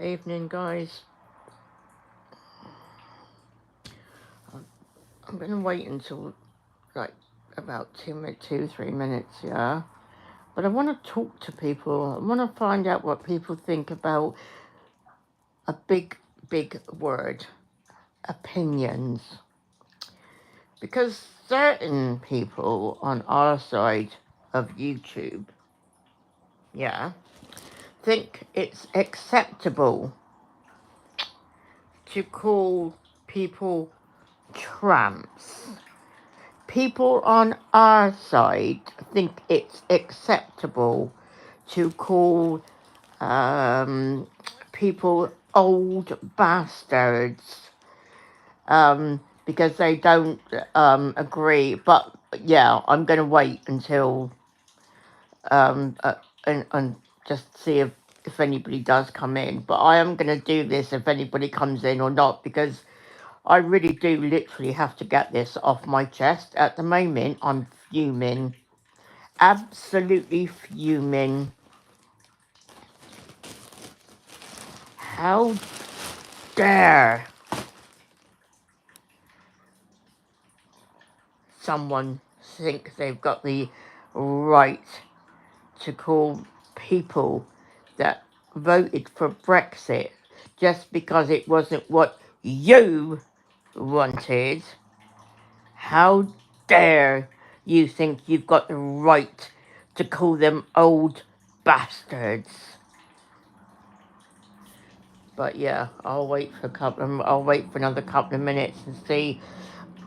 Evening, guys. I'm gonna wait until like about 2, 3 minutes, yeah. But I want to talk to people. I want to find out what people think about a big word, opinions. Because certain people on our side of YouTube, yeah, think it's acceptable to call people tramps. People on our side think it's acceptable to call people old bastards because they don't agree. But yeah, I'm going to wait until and just see if anybody does come in. But I am going to do this if anybody comes in or not, because I really do literally have to get this off my chest. At the moment, I'm fuming. Absolutely fuming. How dare someone think they've got the right to call people that voted for Brexit just because it wasn't what you wanted? How dare you think you've got the right to call them old bastards? But yeah, I'll wait for another couple of minutes and see.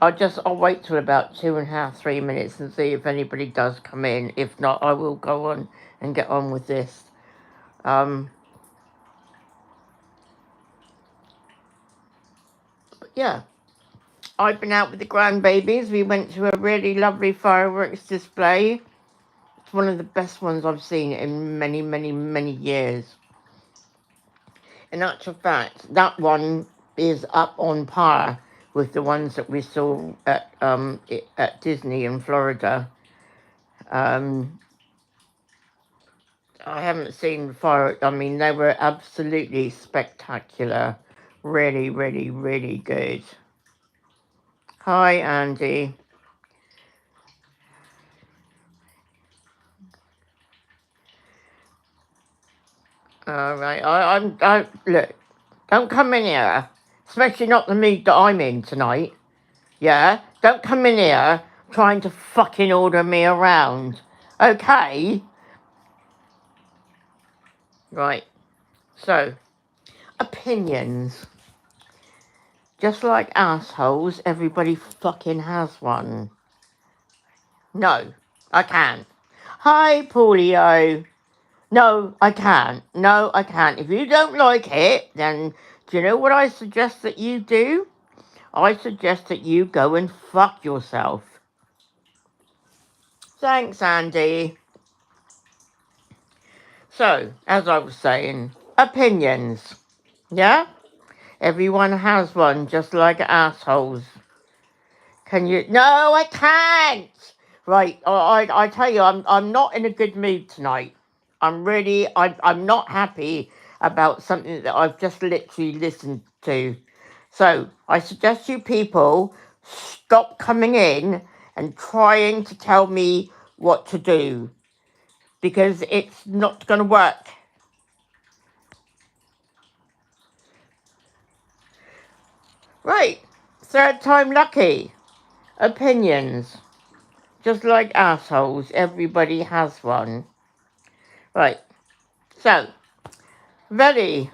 I'll wait till about 2.5, 3 minutes and see if anybody does come in. If not, I will go on and get on with this. But yeah, I've been out with the grandbabies. We went to a really lovely fireworks display. It's one of the best ones I've seen in many, many, many years. In actual fact, that one is up on par with the ones that we saw at Disney in Florida. Um, I haven't seen the fire. I mean, they were absolutely spectacular. Really, really, really good. Hi, Andy. All right. I look. Don't come in here, especially not the mood that I'm in tonight. Yeah. Don't come in here trying to fucking order me around. Okay. Right. So, opinions. Just like assholes, everybody fucking has one. No, I can't. Hi, Paulio. No, I can't. No, I can't. If you don't like it, then do you know what I suggest that you do? I suggest that you go and fuck yourself. Thanks, Andy. So, as I was saying, opinions. Yeah? Everyone has one, just like assholes. Can you? No, I can't. Right, I tell you, I'm not in a good mood tonight. I'm not happy about something that I've just literally listened to. So I suggest you people stop coming in and trying to tell me what to do, because it's not going to work. Right, third time lucky. Opinions. Just like assholes, everybody has one. Right, so, Reddy,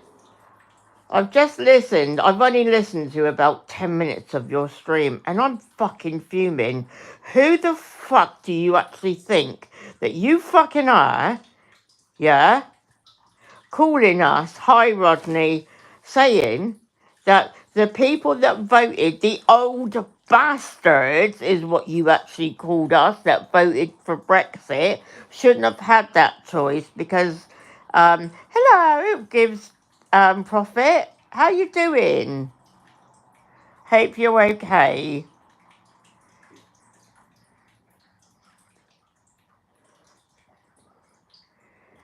I've just listened. I've only listened to about 10 minutes of your stream, and I'm fucking fuming. Who the fuck do you actually think that you fucking are? Yeah? Calling us, hi Rodney, saying that the people that voted, the old bastards, is what you actually called us, that voted for Brexit, shouldn't have had that choice because, hello, gives Profit. How you doing? Hope you're okay.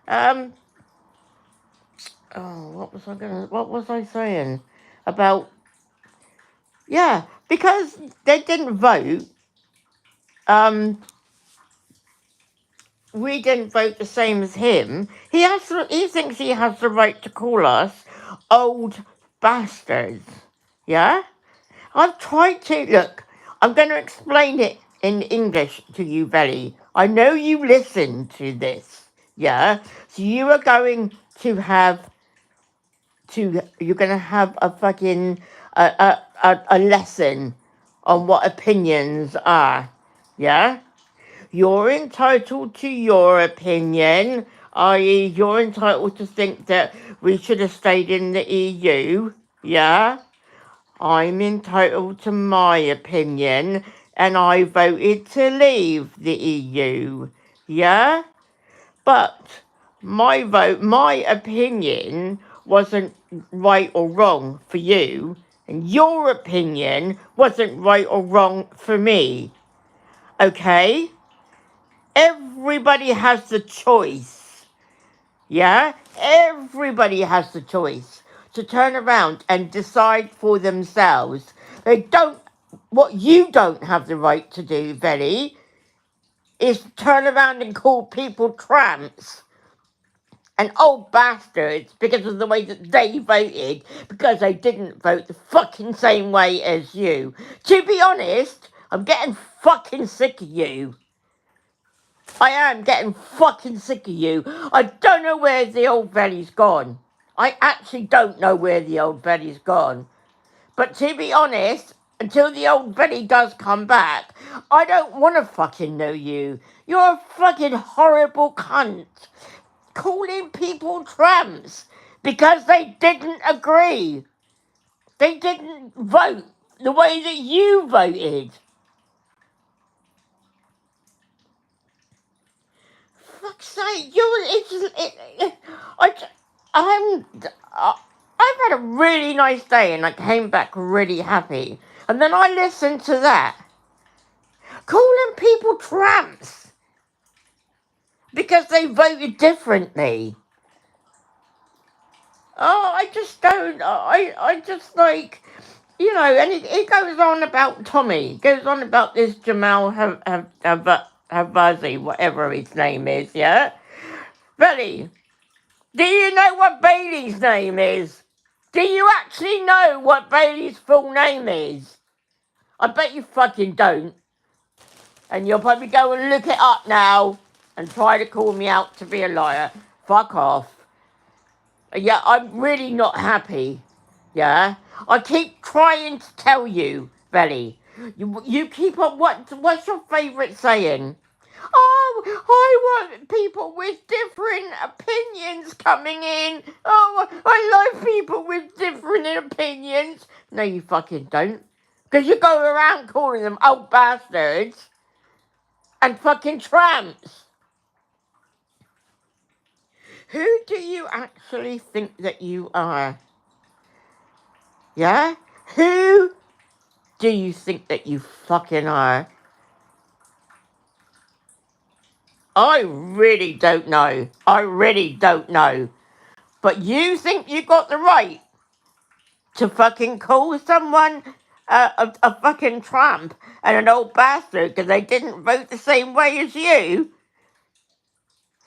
Um, Oh, what was I saying? About, yeah, because they didn't vote, um, we didn't vote the same as him. He thinks he has the right to call us old bastards. Yeah? I've tried to, look, I'm going to explain it in English to you, Belly. I know you listen to this. Yeah? So you're going to have a fucking, a lesson on what opinions are. Yeah? You're entitled to your opinion, i.e., you're entitled to think that we should have stayed in the EU, yeah? I'm entitled to my opinion, and I voted to leave the EU, yeah? But my opinion wasn't right or wrong for you, and your opinion wasn't right or wrong for me, okay? Everybody has the choice, yeah? Everybody has the choice to turn around and decide for themselves. What you don't have the right to do, Velly, is turn around and call people tramps and old bastards because of the way that they voted, because they didn't vote the fucking same way as you. To be honest, I'm getting fucking sick of you. I am getting fucking sick of you. I don't know where the old Velly's gone. I actually don't know where the old Velly's gone. But to be honest, until the old Velly does come back, I don't want to fucking know you. You're a fucking horrible cunt. Calling people tramps because they didn't agree. They didn't vote the way that you voted. Fuck's sake, I, I'm, I've had a really nice day and I came back really happy. And then I listened to that. Calling people tramps because they voted differently. Oh, I just don't, I just like, you know, and it goes on about Tommy. It goes on about this Jamal Havazi, whatever his name is, yeah? Belly, do you know what Bailey's name is? Do you actually know what Bailey's full name is? I bet you fucking don't. And you'll probably go and look it up now and try to call me out to be a liar. Fuck off. Yeah, I'm really not happy. Yeah? I keep trying to tell you, Belly. You keep on, what's your favourite saying? Oh, I want people with different opinions coming in. Oh, I love people with different opinions. No, you fucking don't. Because you go around calling them old bastards and fucking tramps. Who do you actually think that you are? Yeah? Who do you think that you fucking are? I really don't know. I really don't know. But you think you got the right to fucking call someone a fucking tramp and an old bastard because they didn't vote the same way as you?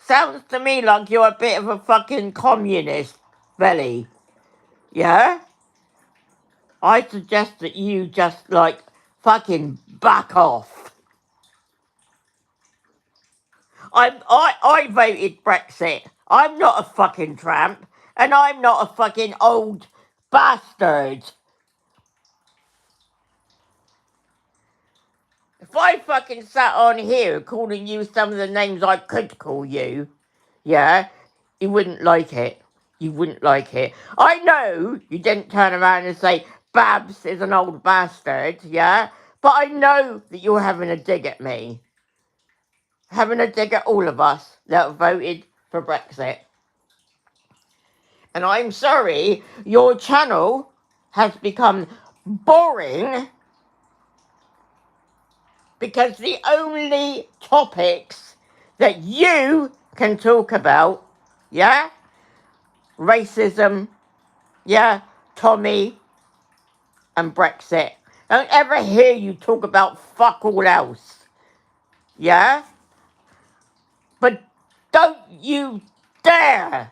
Sounds to me like you're a bit of a fucking communist, Belly. Yeah? I suggest that you just, like, fucking back off. I voted Brexit. I'm not a fucking tramp, and I'm not a fucking old bastard. If I fucking sat on here calling you some of the names I could call you, yeah, you wouldn't like it. You wouldn't like it. I know you didn't turn around and say Babs is an old bastard, yeah, but I know that you're having a dig at me. Having a dig at all of us that voted for Brexit. And I'm sorry, your channel has become boring because the only topics that you can talk about, yeah, racism, yeah, Tommy, and Brexit. I don't ever hear you talk about fuck all else, yeah? But don't you dare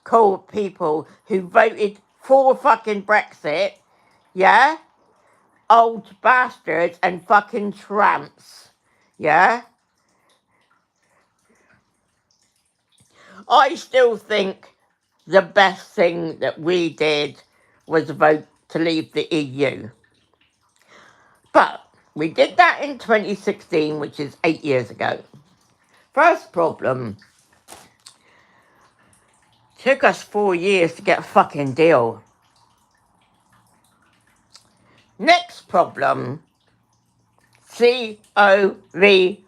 call people who voted for fucking Brexit, yeah, old bastards and fucking tramps, yeah? I still think the best thing that we did was vote to leave the EU. But we did that in 2016, which is 8 years ago. First problem, took us 4 years to get a fucking deal. Next problem, COVID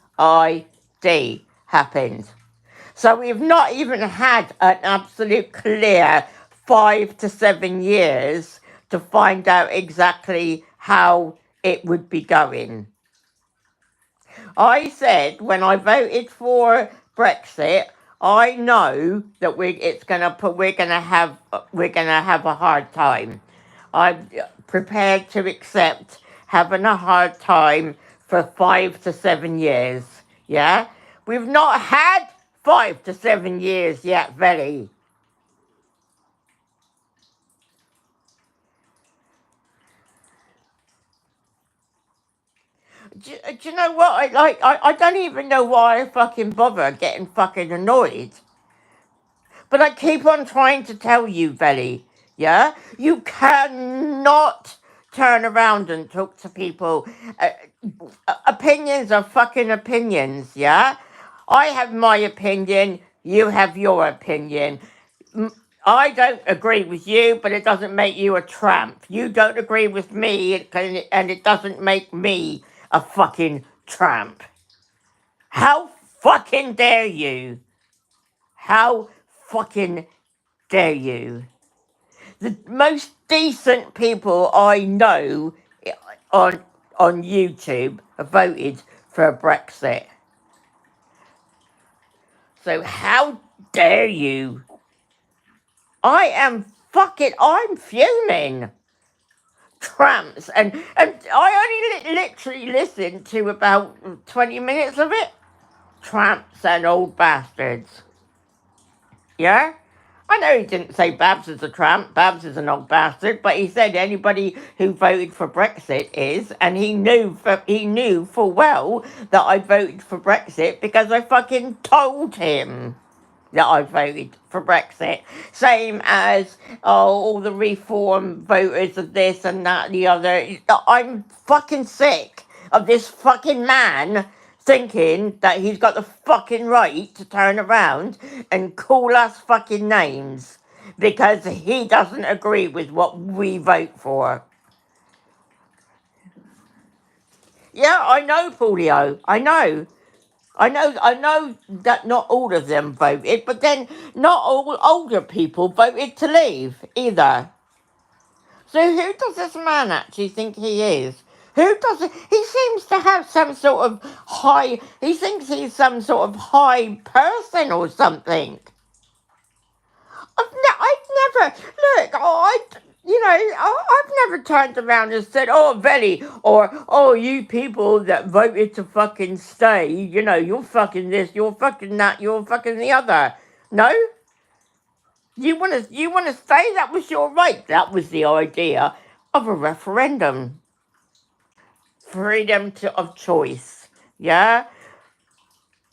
happened. So we've not even had an absolute clear 5 to 7 years to find out exactly how it would be going. I said when I voted for Brexit, I know that we're gonna have a hard time. I'm prepared to accept having a hard time for 5 to 7 years. Yeah, we've not had 5 to 7 years yet, Velly. Do you know what I like? I don't even know why I fucking bother getting fucking annoyed. But I keep on trying to tell you, Velly, yeah? You cannot turn around and talk to people. Opinions are fucking opinions, yeah? I have my opinion, you have your opinion. I don't agree with you, but it doesn't make you a tramp. You don't agree with me, and it doesn't make me a fucking tramp. How fucking dare you? How fucking dare you? The most decent people I know on on YouTube have voted for Brexit. So how dare you? I'm fuming. Tramps and I only literally listened to about 20 minutes of it. Tramps and old bastards. Yeah? I know he didn't say Babs is a tramp, Babs is an old bastard, but he said anybody who voted for Brexit is, and he knew full well that I voted for Brexit because I fucking told him that I voted for Brexit. Same as all the reform voters of this and that and the other. I'm fucking sick of this fucking man thinking that he's got the fucking right to turn around and call us fucking names because he doesn't agree with what we vote for. Yeah, I know, Paulio. I know that not all of them voted, but then not all older people voted to leave either. So who does this man actually think he is? Who does it? He seems to have some sort of he thinks he's some sort of high person or something. I've never, look, I've never turned around and said, oh, Velly, or, oh, you people that voted to fucking stay, you're fucking this, you're fucking that, you're fucking the other. No? You want to stay? That was your right. That was the idea of a referendum. Of choice. Yeah?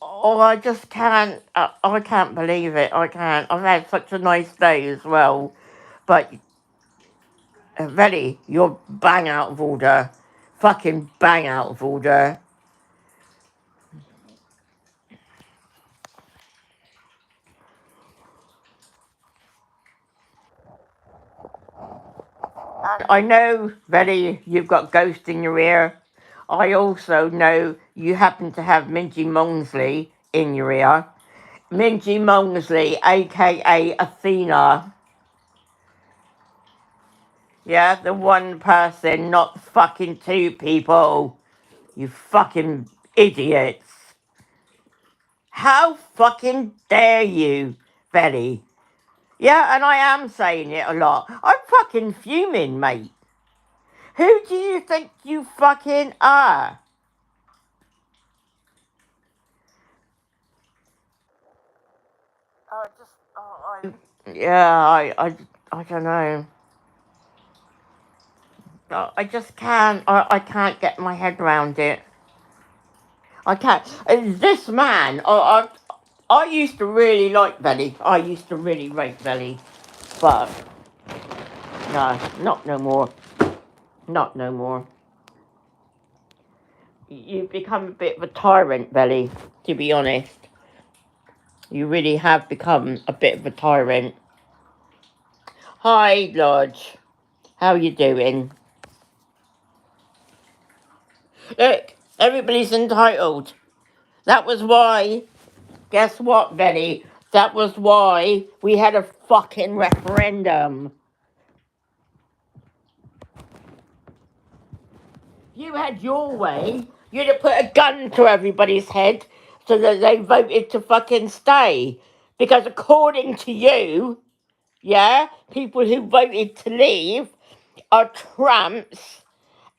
Oh, I just can't, I can't believe it. I can't. I've had such a nice day as well. But Velly, you're bang out of order. Fucking bang out of order. I know, Velly, you've got ghost in your ear. I also know you happen to have Mingy Mongsley in your ear. Mingy Mongsley, aka Athena. Yeah, the one person, not fucking two people. You fucking idiots. How fucking dare you, Velly? Yeah, and I am saying it a lot. I'm fucking fuming, mate. Who do you think you fucking are? Yeah, I don't know. I just can't. I can't get my head around it. I can't. This man, I used to really like Belly. I used to really rate Belly, but no, not no more. Not no more. You've become a bit of a tyrant, Belly. To be honest, you really have become a bit of a tyrant. Hi, Lodge. How you doing? Look, everybody's entitled. That was why. Guess what, Belly? That was why we had a fucking referendum. You had your way. You'd have put a gun to everybody's head so that they voted to fucking stay. Because according to you, yeah, people who voted to leave are tramps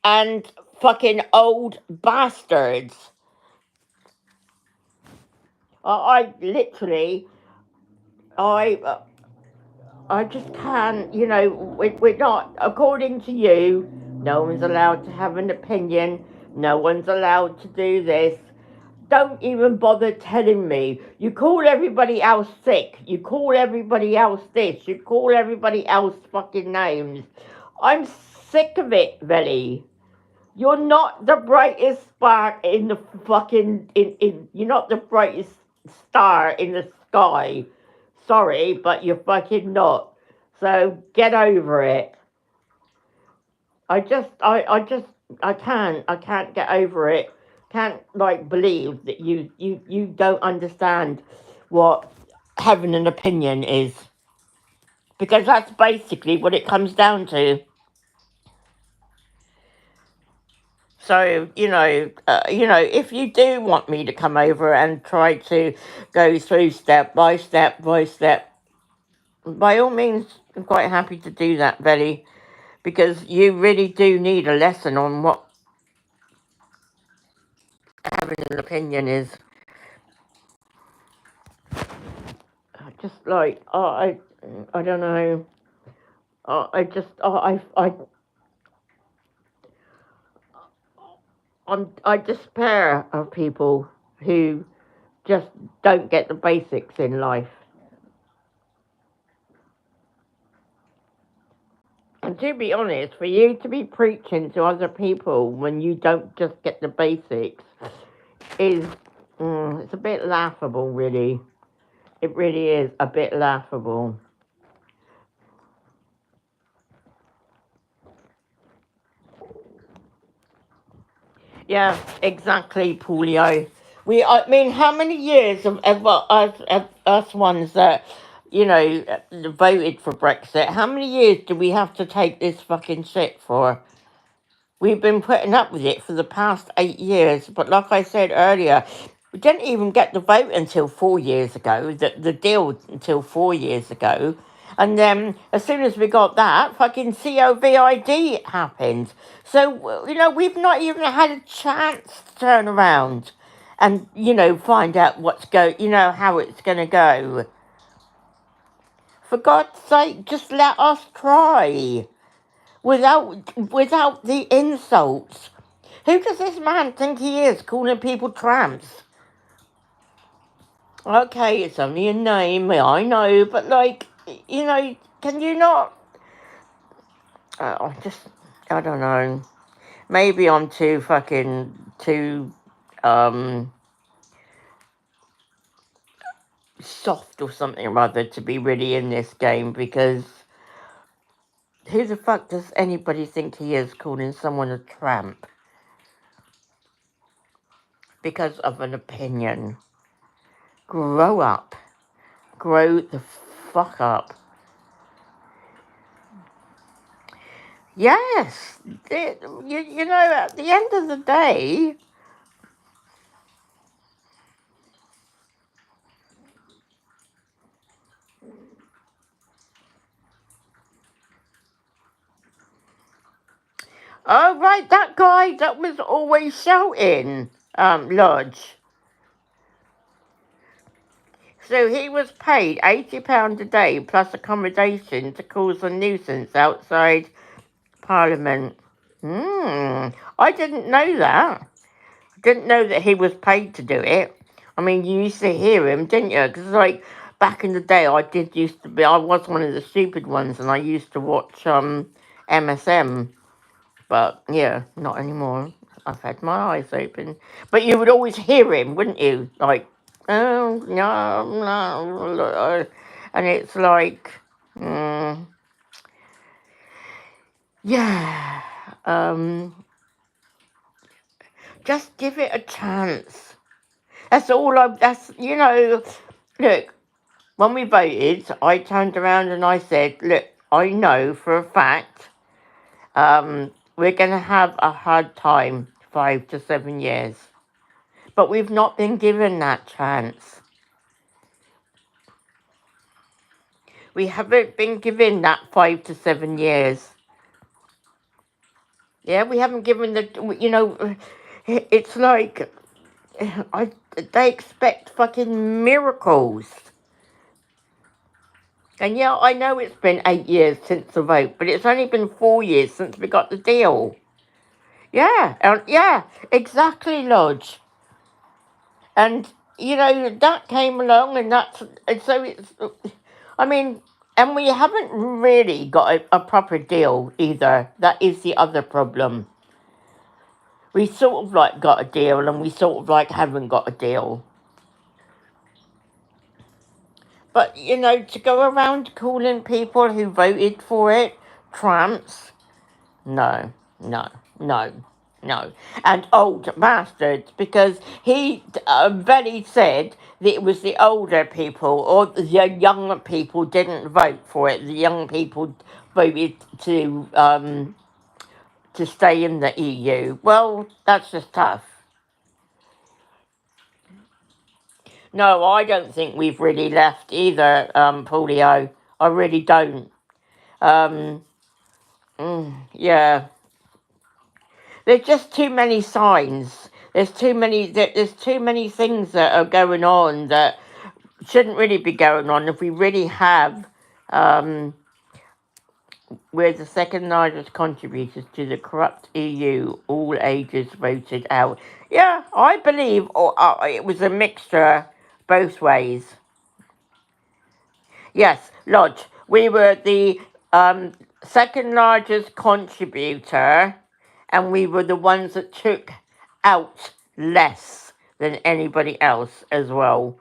and fucking old bastards. I literally, I I just can't, we're not, according to you, no one's allowed to have an opinion, no one's allowed to do this. Don't even bother telling me. You call everybody else sick, you call everybody else this, you call everybody else fucking names. I'm sick of it, Velly. You're not the brightest spark in the fucking, you're not the brightest star in the sky. Sorry, but you're fucking not. So get over it. I can't get over it. Can't like believe that you don't understand what having an opinion is. Because that's basically what it comes down to. So, if you do want me to come over and try to go through step by step by step, by all means, I'm quite happy to do that, Betty, because you really do need a lesson on what having an opinion is. Just like, I don't know. I just, I despair of people who just don't get the basics in life. And to be honest, for you to be preaching to other people when you don't just get the basics is, it's a bit laughable, really. It really is a bit laughable. Yeah, exactly, Paulio. I mean, how many years of us ones that, voted for Brexit, how many years do we have to take this fucking shit for? We've been putting up with it for the past 8 years, but like I said earlier, we didn't even get the vote until 4 years ago, the deal until 4 years ago. And then as soon as we got that, fucking COVID happened. So, we've not even had a chance to turn around and, find out how it's going to go. For God's sake, just let us try without the insults. Who does this man think he is, calling people tramps? Okay, it's only a name, I know, but can you not? I don't know. Maybe I'm too um soft or something or other to be really in this game, because who the fuck does anybody think he is, calling someone a tramp because of an opinion? Grow up. Grow the fuck up. Yes. At the end of the day, Oh, right, that guy that was always shouting, Lodge. So he was paid £80 a day plus accommodation to cause a nuisance outside Parliament. I didn't know that. Didn't know that he was paid to do it. I mean, you used to hear him, didn't you? Because, like, back in the day, I was one of the stupid ones, and I used to watch MSM. But, yeah, not anymore. I've had my eyes open. But you would always hear him, wouldn't you? Like, oh, no, no, no. And it's like, mm, yeah, just give it a chance. Look, when we voted, I turned around and I said, look, I know for a fact we're going to have a hard time 5 to 7 years. But we've not been given that chance. We haven't been given that 5 to 7 years. Yeah, we haven't given it's like, they expect fucking miracles. And yeah, I know it's been 8 years since the vote, but it's only been 4 years since we got the deal. Yeah, exactly, Lodge. And, that came along and so it's, I mean, and we haven't really got a proper deal either. That is the other problem. We sort of like got a deal and we sort of like haven't got a deal. But, to go around calling people who voted for it tramps, no, no, no, no. And old bastards, because he very said that it was the older people or the young people didn't vote for it. The young people voted to stay in the EU. Well, that's just tough. No, I don't think we've really left either, Paulio. I really don't. Um, yeah. There's just too many signs. There's too many things that are going on that shouldn't really be going on. If we really have, we're the second largest contributors to the corrupt EU. All ages voted out. Yeah, I believe it was a mixture both ways. Yes, Lodge. We were the second largest contributor, and we were the ones that took out less than anybody else as well.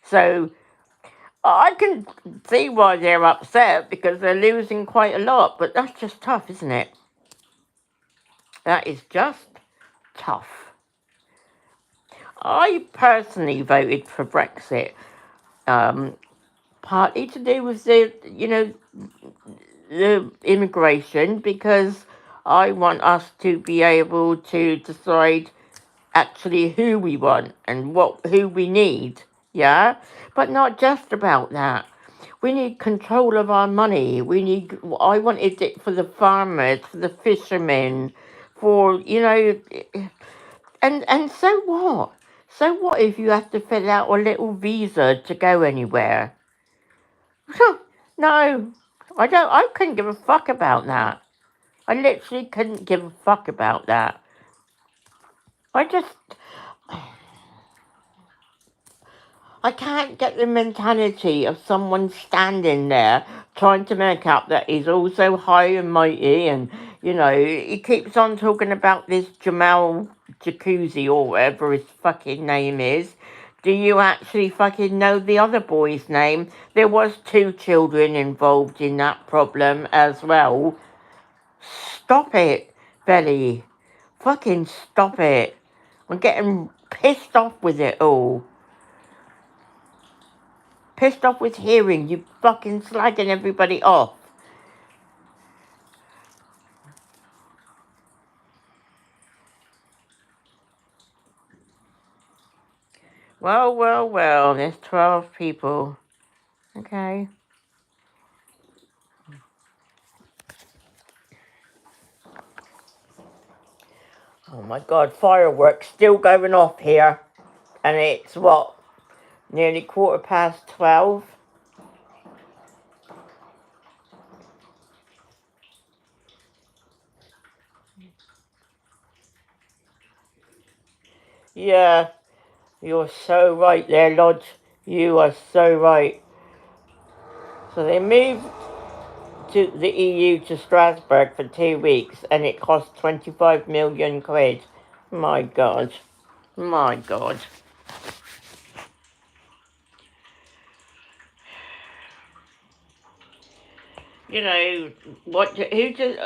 So I can see why they're upset because they're losing quite a lot, but that's just tough, isn't it? That is just tough. I personally voted for Brexit, partly to do with the immigration, because I want us to be able to decide actually who we want and who we need, yeah? But not just about that. We need control of our money. I wanted it for the farmers, for the fishermen, for, and so what? So what if you have to fill out a little visa to go anywhere? No, I couldn't give a fuck about that. I literally couldn't give a fuck about that. I can't get the mentality of someone standing there trying to make up that he's all so high and mighty, and, he keeps on talking about this Jamal Jacuzzi or whatever his fucking name is. Do you actually fucking know the other boy's name? There was 2 children involved in that problem as well. Stop it, Belly. Fucking stop it. I'm getting pissed off with it all. Pissed off with hearing you fucking slagging everybody off. Well, there's 12 people. Okay. Oh my God, fireworks still going off here. And it's what? Nearly 12:15? Yeah, you're so right there, Lodge. You are so right. So they moved to the EU to Strasbourg for 2 weeks and it cost 25 million quid. My God. My God. You know, who does,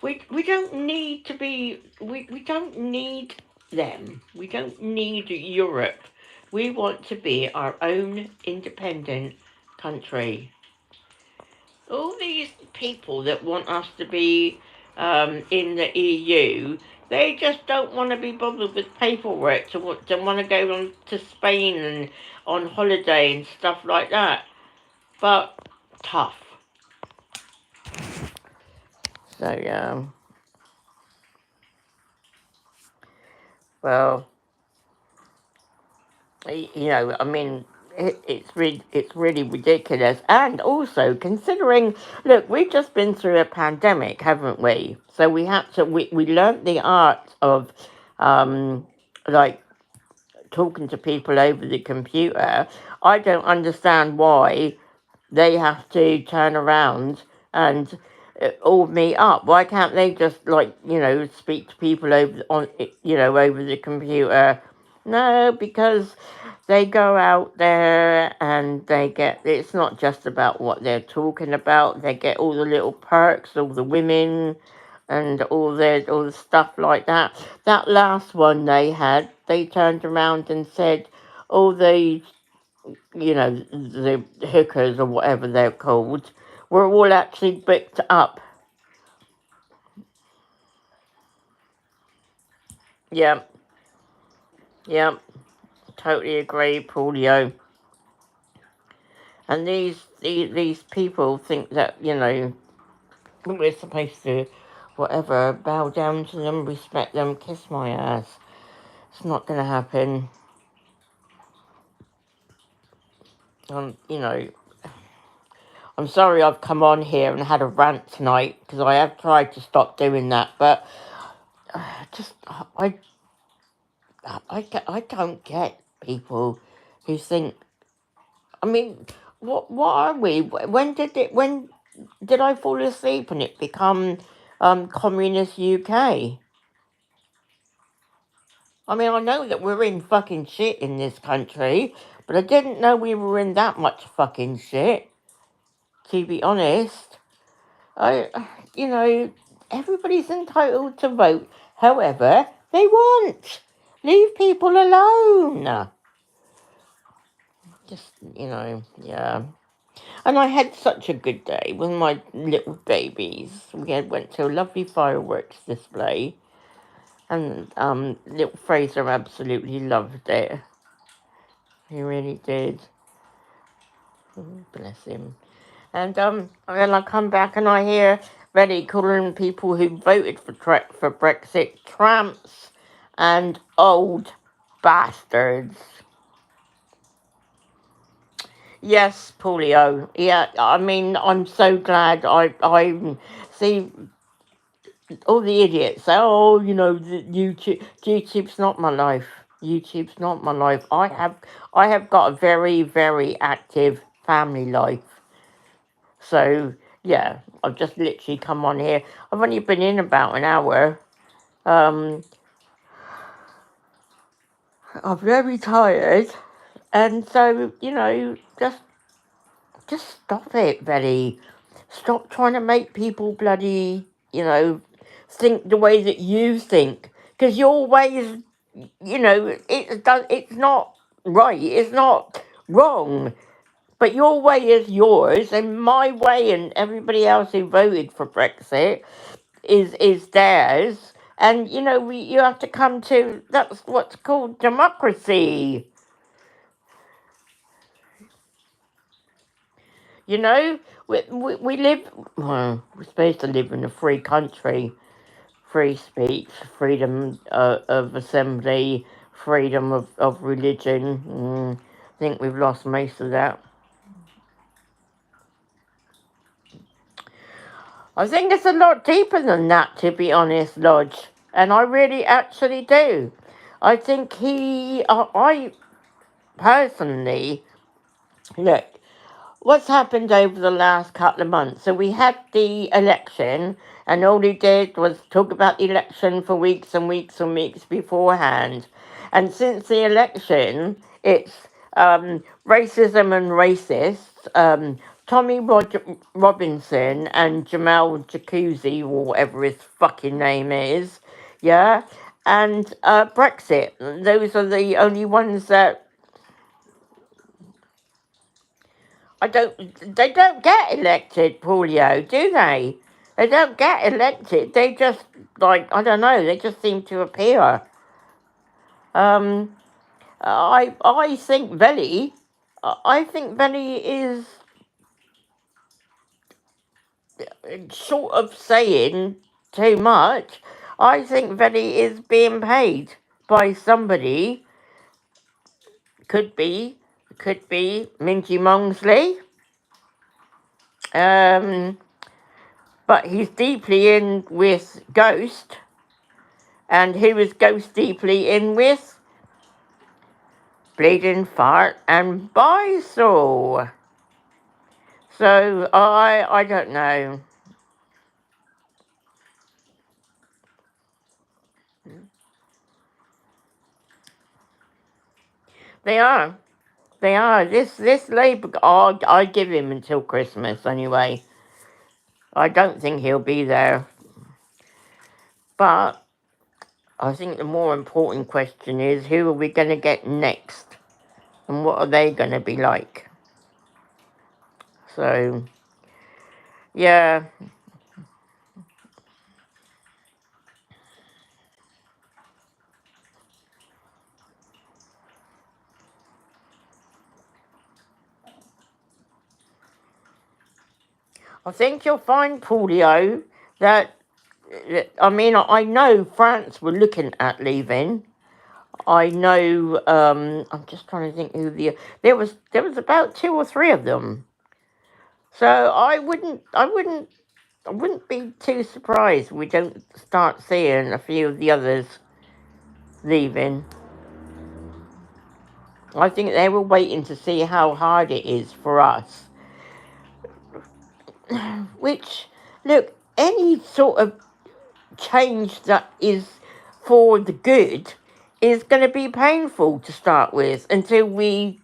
we don't need to be, we don't need them. We don't need Europe. We want to be our own independent country. All these people that want us to be in the EU, they just don't want to be bothered with paperwork to want to go on to Spain and on holiday and stuff like that. But tough. So yeah, well, you know, I mean, it's really ridiculous. And also considering, look, we've just been through a pandemic, haven't we? So we learnt the art of, um, like talking to people over the computer. I don't understand why they have to turn around and all meet up. Why can't they just speak to people over the computer? No, because they go out there and they get. It's not just about what they're talking about. They get all the little perks, all the women, and all the stuff like that. That last one they had, they turned around and said, all the the hookers or whatever they're called, were all actually bricked up. Yep, yep, totally agree, Paulio. And these people think that, we're supposed to, whatever, bow down to them, respect them, kiss my ass. It's not going to happen. You know, I'm sorry I've come on here and had a rant tonight because I have tried to stop doing that, but just I don't get people who think. I mean, what are we? When did I fall asleep and it become communist UK? I mean, I know that we're in fucking shit in this country, but I didn't know we were in that much fucking shit. To be honest, I, you know, everybody's entitled to vote however they want. Leave people alone. Just, yeah. And I had such a good day with my little babies. Went to a lovely fireworks display, and little Fraser absolutely loved it. He really did. Bless him. And then I come back and I hear Reddy calling people who voted for Brexit tramps and old bastards. Yes, Paulio. Yeah, I mean, I'm so glad I see all the idiots say, oh, YouTube's not my life. YouTube's not my life. I have got a very, very active family life. So yeah, I've just literally come on here. I've only been in about an hour. Um, I'm very tired, and so just stop it, Betty. Stop trying to make people bloody, think the way that you think. Because your way is, it's not right. It's not wrong. But your way is yours, and my way and everybody else who voted for Brexit is theirs. And, you have to come to, that's what's called democracy. You know, we live, well, we're supposed to live in a free country, free speech, freedom of assembly, freedom of religion. I think we've lost most of that. I think it's a lot deeper than that, to be honest, Lodge. And I really actually do. I think I personally, look, what's happened over the last couple of months? So we had the election, and all he did was talk about the election for weeks and weeks and weeks beforehand. And since the election, it's racism and racists. Tommy Robinson and Jamal Jacuzzi, or whatever his fucking name is, yeah, and Brexit. Those are the only ones that they don't get elected, Paulio, do they? They don't get elected. They just, like, I don't know, they just seem to appear. I think Veli is sort of saying too much. I think Veli is being paid by somebody. Could be Mingy Mongsley. But he's deeply in with Ghost. And who is Ghost deeply in with? Bleeding Fart and Bisel. So I don't know. They are. They are. This Labour, I give him until Christmas anyway. I don't think he'll be there. But I think the more important question is, who are we going to get next? And what are they going to be like? So, yeah. I think you'll find, Paulio, that, I mean, I know France were looking at leaving. I know, I'm just trying to think who there was about two or three of them. So I wouldn't be too surprised we don't start seeing a few of the others leaving. I think they were waiting to see how hard it is for us. Which, look, any sort of change that is for the good is going to be painful to start with until we.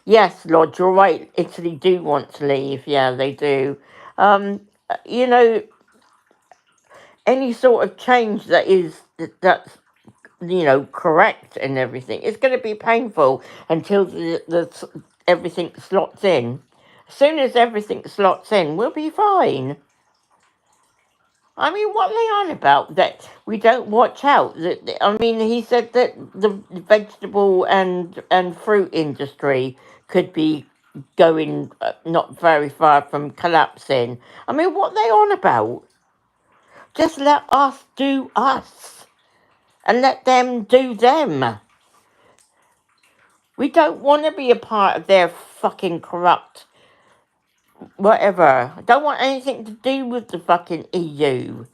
Yes, Lord, you're right. Italy do want to leave. Yeah, they do. You know, any sort of change that's correct and everything, it's going to be painful until the everything slots in. As soon as everything slots in, we'll be fine. I mean, what are they on about? That we don't watch out? I mean, he said that the vegetable and fruit industry could be going not very far from collapsing. I mean, what are they on about? Just let us do us and let them do them. We don't want to be a part of their fucking corrupt whatever. I don't want anything to do with the fucking EU.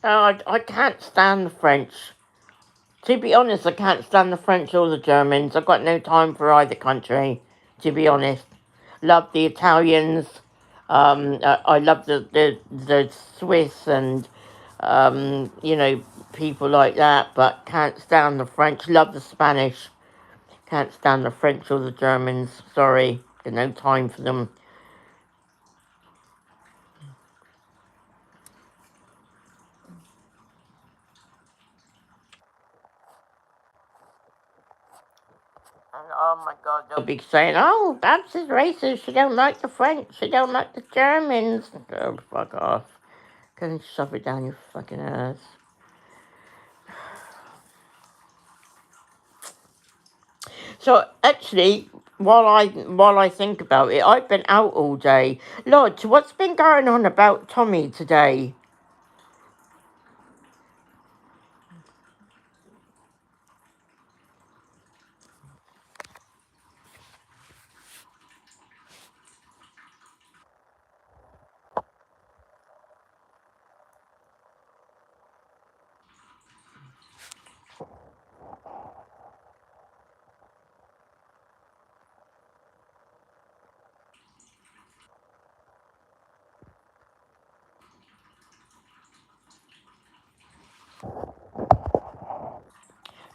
Oh, I can't stand the French. To be honest, I can't stand the French or the Germans. I've got no time for either country, to be honest. Love the Italians. I love the Swiss and, people like that, but can't stand the French. Love the Spanish. Can't stand the French or the Germans. Sorry, got no time for them. And oh my God, they'll be saying, "Oh, Babs is racist. She don't like the French. She don't like the Germans." Oh, fuck off. Go and shove it down your fucking ass. So actually, while I think about it, I've been out all day. Lodge, what's been going on about Tommy today?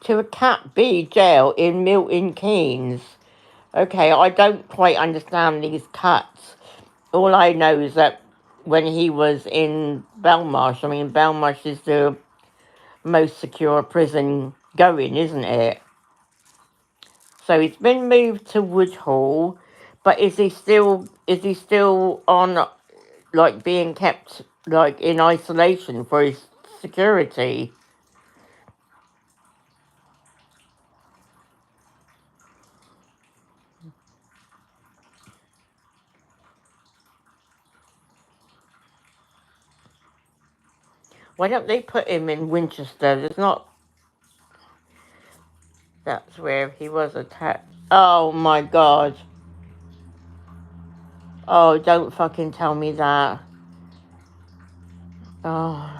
To a Cat B jail in Milton Keynes. Okay, I don't quite understand these cuts. All I know is that when he was in Belmarsh, I mean, Belmarsh is the most secure prison going, isn't it? So he's been moved to Woodhall, but is he still on, like, being kept, like, in isolation for his security? Why don't they put him in Winchester? There's not. That's where he was attacked. Oh my god. Oh, don't fucking tell me that. Oh,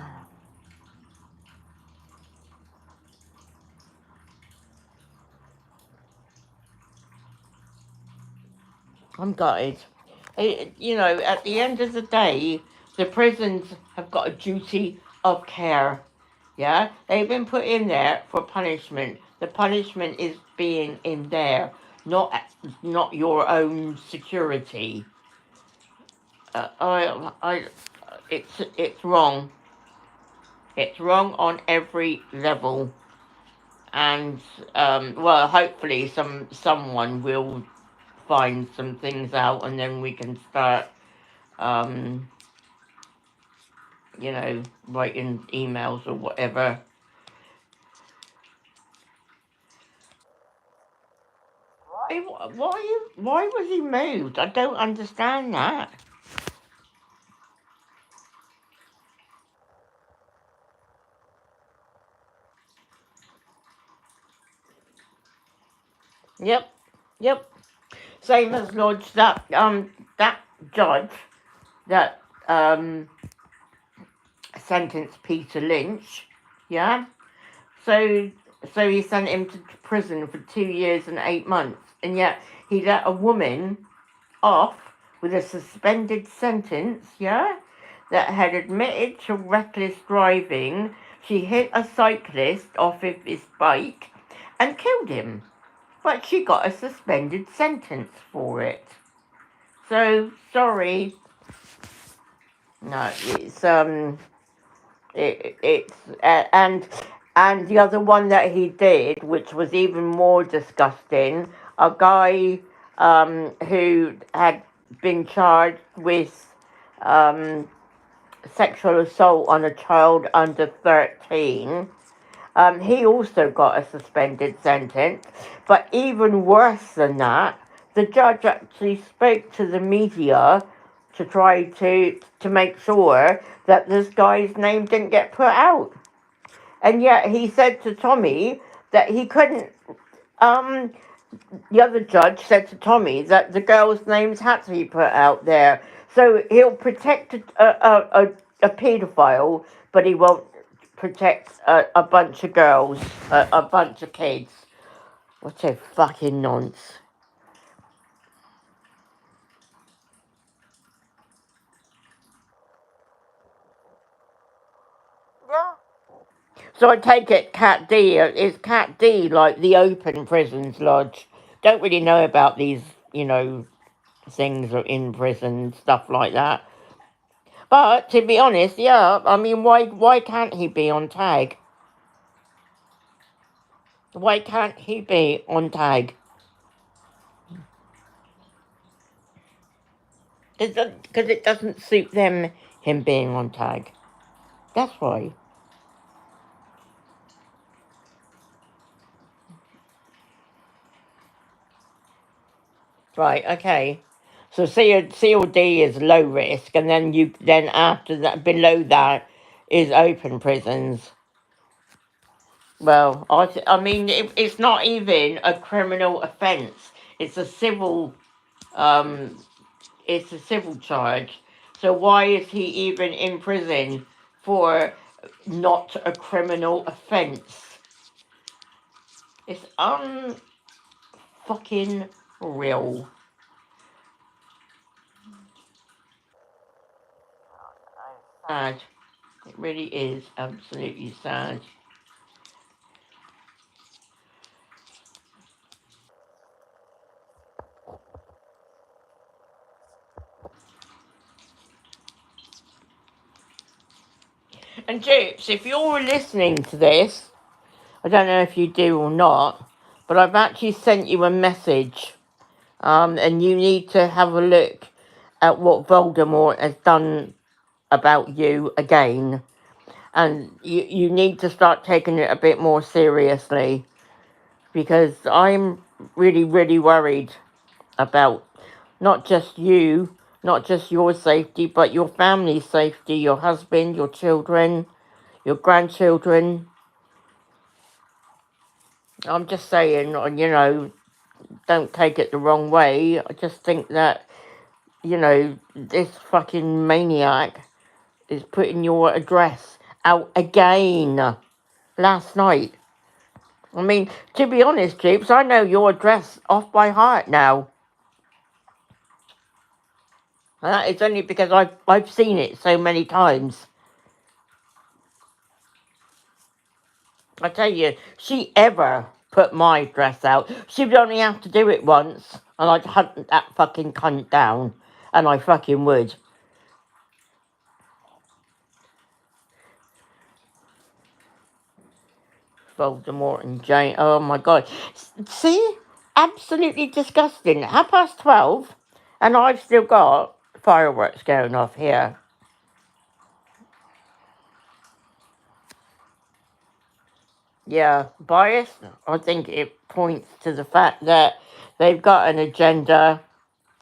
I'm gutted. At the end of the day, the prisons have got a duty of care. Yeah? They've been put in there for punishment. The punishment is being in there, not your own security. It's wrong. It's wrong on every level. And well, hopefully someone will find some things out, and then we can start, um, writing emails or whatever. Why was he moved? I don't understand that. Yep, yep. Same as Lodge. That judge that sentenced Peter Lynch. Yeah. So so he sent him to prison for 2 years and 8 months, and yet he let a woman off with a suspended sentence, yeah, that had admitted to reckless driving. She hit a cyclist off of his bike and killed him, but she got a suspended sentence for it. So sorry, no, it's and the other one that he did, which was even more disgusting, a guy who had been charged with sexual assault on a child under 13. He also got a suspended sentence, but even worse than that, the judge actually spoke to the media to try to make sure that this guy's name didn't get put out. And yet he said to Tommy that he couldn't. Um, the other judge said to Tommy that the girls' names had to be put out there. So he'll protect a paedophile, but he won't protect a bunch of girls, a bunch of kids. What a fucking nonce. Yeah. So I take it Cat D, is Cat D like the open prisons, Lodge? Don't really know about these, things in prison, stuff like that. But to be honest, yeah, I mean, why can't he be on tag? Why can't he be on tag? Because it doesn't suit them, him being on tag. That's why. Right, okay. So COD is low risk, and then after that, below that, is open prisons. Well, I mean, it's not even a criminal offence. It's a civil, um, it's a civil charge. So why is he even in prison for not a criminal offence? It's unfucking real. Sad. It really is absolutely sad. And Jupes, if you're listening to this, I don't know if you do or not, but I've actually sent you a message, and you need to have a look at what Voldemort has done about you again, and you need to start taking it a bit more seriously, because I'm really, really worried about not just you, not just your safety, but your family's safety, your husband, your children, your grandchildren. I'm just saying, don't take it the wrong way. I just think that, this fucking maniac is putting your address out again last night. I mean, to be honest, Jeeps, I know your address off by heart now. And that is only because I've seen it so many times. I tell you, she ever put my address out, she would only have to do it once, and I'd hunt that fucking cunt down. And I fucking would. Voldemort and Jane. Oh my god. See? Absolutely disgusting. 12:30, and I've still got fireworks going off here. Yeah, bias. I think it points to the fact that they've got an agenda,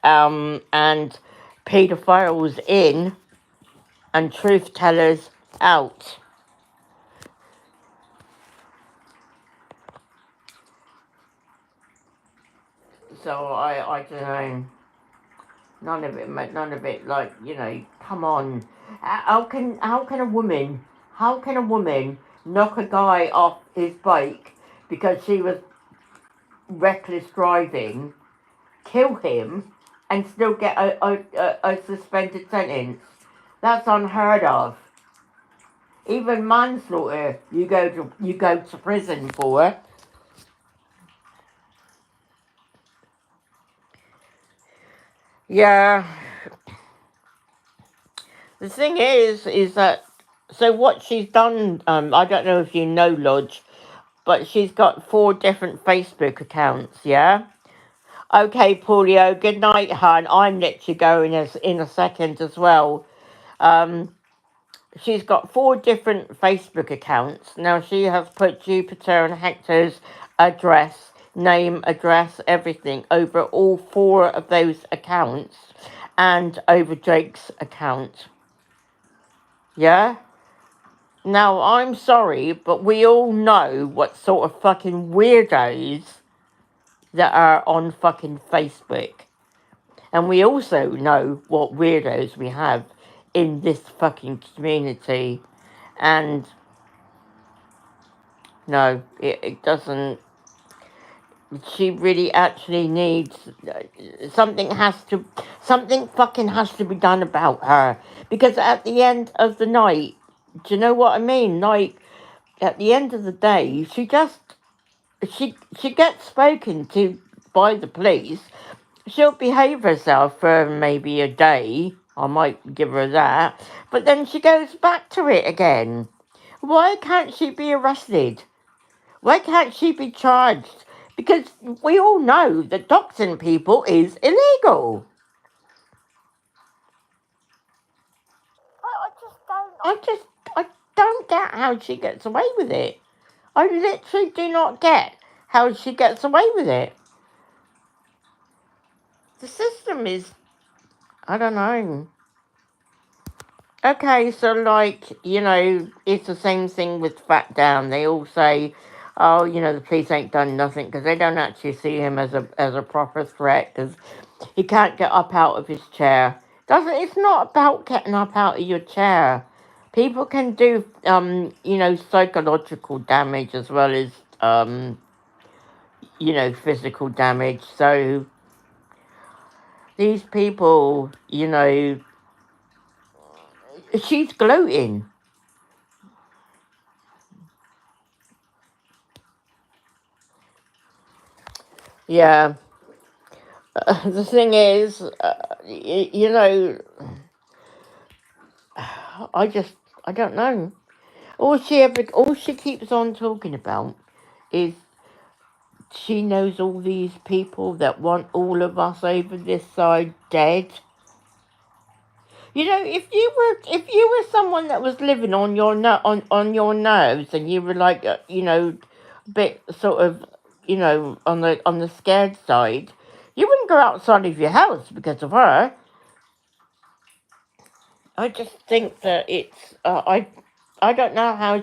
and paedophiles in and truth tellers out. So I don't know. None of it, mate. None of it. Like, come on. How can a woman knock a guy off his bike because she was reckless driving, kill him, and still get a suspended sentence? That's unheard of. Even manslaughter, you go to prison for. Yeah. The thing is that, so what she's done. I don't know if you know Lodge, but she's got 4 different Facebook accounts. Yeah. Okay, Paulio. Good night, hon. I'm literally going in a second as well. Um, she's got 4 different Facebook accounts. Now she has put Jupiter and Hector's address, name, address, everything over all 4 of those accounts, and over Jake's account. Yeah. Now I'm sorry, but we all know what sort of fucking weirdos that are on fucking Facebook. And we also know what weirdos we have in this fucking community. And no, it doesn't. She really actually needs something fucking has to be done about her. Because at the end of the night, do you know what I mean? Like, at the end of the day, she gets spoken to by the police. She'll behave herself for maybe a day. I might give her that. But then she goes back to it again. Why can't she be arrested? Why can't she be charged? Because we all know that doxing people is illegal. I don't get how she gets away with it. I literally do not get how she gets away with it. The system is, I don't know. Okay, so like, it's the same thing with Fat Dan. They all say, oh, the police ain't done nothing because they don't actually see him as a proper threat because he can't get up out of his chair. Doesn't It's not about getting up out of your chair. People can do psychological damage as well as physical damage. So these people, she's gloating. Yeah. The thing is, I just, I don't know. All she keeps on talking about is she knows all these people that want all of us over this side dead. If you were someone that was living on your on your nerves, and you were like, a bit sort of, on the scared side, you wouldn't go outside of your house because of her. I just think that it's I don't know how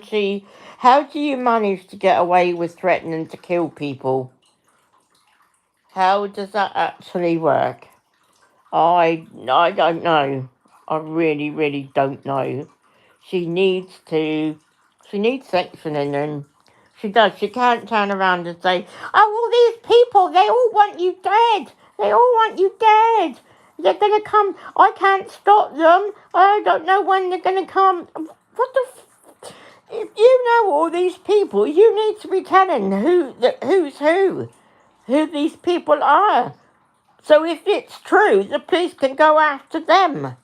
do you manage to get away with threatening to kill people? How does that actually work? I don't know. I really, really don't know. She needs to she needs sectioning, and she does. She can't turn around and say, oh, all these people, they all want you dead. They all want you dead. They're gonna come. I can't stop them. I don't know when they're gonna come. What the if you know all these people, you need to be telling who's who these people are. So if it's true, the police can go after them.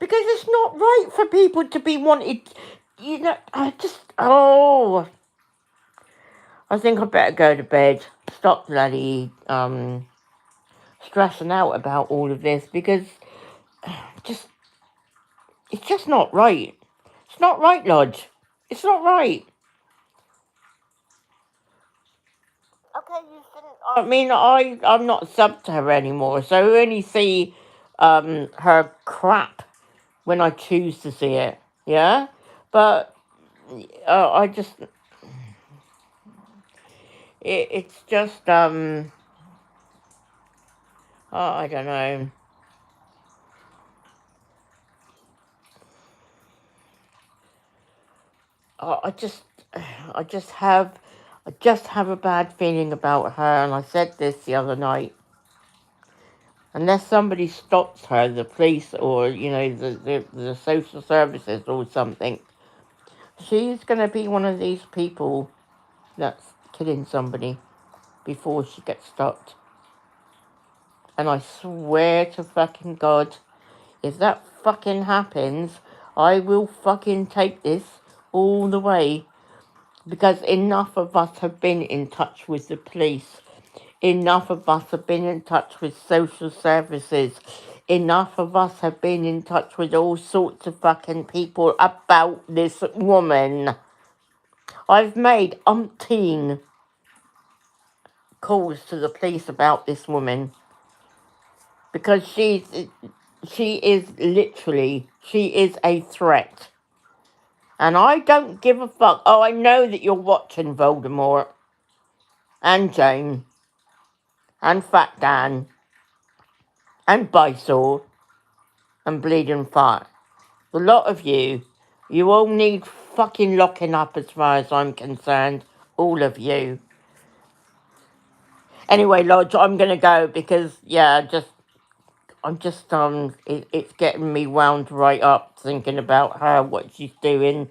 Because it's not right for people to be wanted. I think I better go to bed. Stop bloody stressing out about all of this, because just it's just not right. It's not right, Lodge. It's not right. Okay, you shouldn't. I mean, I'm not sub to her anymore, so I only see her crap when I choose to see it. Yeah, but I just it's just I don't know. I I just I just have I just have a bad feeling about her, and I said this the other night. Unless somebody stops her, the police or the social services or something, she's gonna be one of these people that's killing somebody before she gets stopped. And I swear to fucking God, if that fucking happens, I will fucking take this all the way. Because enough of us have been in touch with the police. Enough of us have been in touch with social services. Enough of us have been in touch with all sorts of fucking people about this woman. I've made umpteen calls to the police about this woman. Because she is a threat. And I don't give a fuck. Oh, I know that you're watching Voldemort and Jane and Fat Dan and Bysore and Bleeding Fire. A lot of you all need fucking locking up as far as I'm concerned. All of you. Anyway, Lodge, I'm gonna go because it's getting me wound right up thinking about her, what she's doing.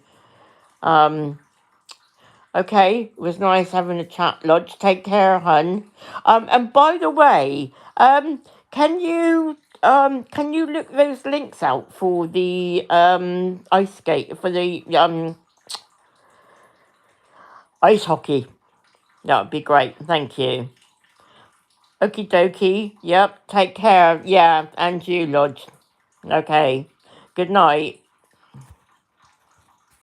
Okay, it was nice having a chat, Lodge. Take care, hun. And by the way, can you look those links out for the ice skate for the ice hockey? That would be great. Thank you. Okie dokie. Yep. Take care. Yeah, and you, Lodge. Okay. Good night.